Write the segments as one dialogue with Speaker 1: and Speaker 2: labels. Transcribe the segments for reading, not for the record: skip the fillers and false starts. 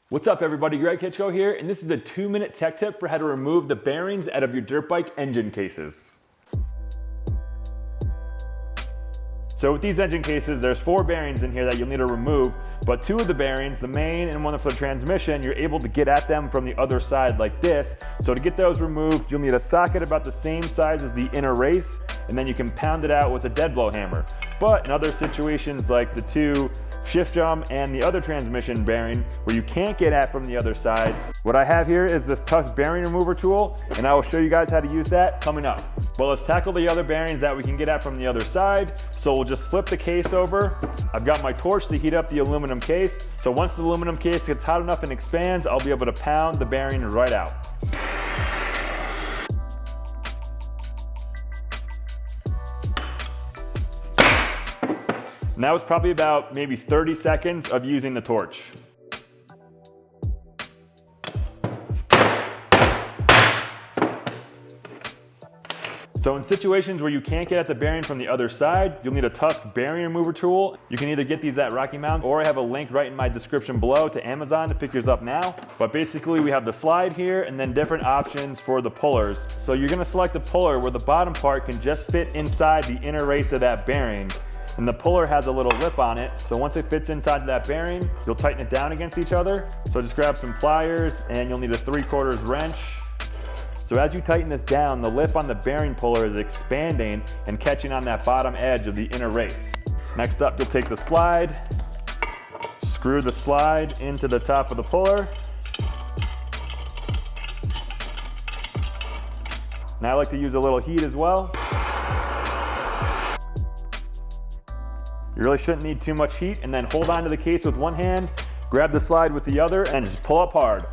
Speaker 1: What's up everybody, Greg Hitchko here, and this is a 2-minute tech tip for how to remove the bearings out of your dirt bike engine cases. So with these engine cases, there's 4 bearings in here that you'll need to remove, but 2 of the bearings, the main and one for the transmission, you're able to get at them from the other side like this. So to get those removed, you'll need a socket about the same size as the inner race, and then you can pound it out with a dead blow hammer. But in other situations like the 2 shift drum and the other transmission bearing where you can't get at from the other side, what I have here is this Tusk Bearing Remover Tool, and I will show you guys how to use that coming up. Well, let's tackle the other bearings that we can get at from the other side. So we'll just flip the case over. I've got my torch to heat up the aluminum case. So once the aluminum case gets hot enough and expands, I'll be able to pound the bearing right out. Now it's probably about maybe 30 seconds of using the torch. So in situations where you can't get at the bearing from the other side, you'll need a Tusk Bearing Remover Tool. You can either get these at Rocky Mountain, or I have a link right in my description below to Amazon to pick yours up now. But basically we have the slide here and then different options for the pullers. So you're gonna select the puller where the bottom part can just fit inside the inner race of that bearing. And the puller has a little lip on it, so once it fits inside that bearing, you'll tighten it down against each other. So just grab some pliers and you'll need a 3/4 wrench. So as you tighten this down, the lip on the bearing puller is expanding and catching on that bottom edge of the inner race. Next up, you'll take the slide, screw the slide into the top of the puller. Now I like to use a little heat as well. You really shouldn't need too much heat, and then hold on to the case with one hand, grab the slide with the other, and just pull up hard.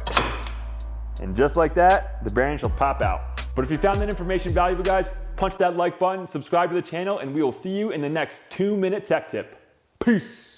Speaker 1: And just like that, the bearing shall pop out. But if you found that information valuable, guys, punch that like button, subscribe to the channel, and we will see you in the next 2-minute tech tip. Peace.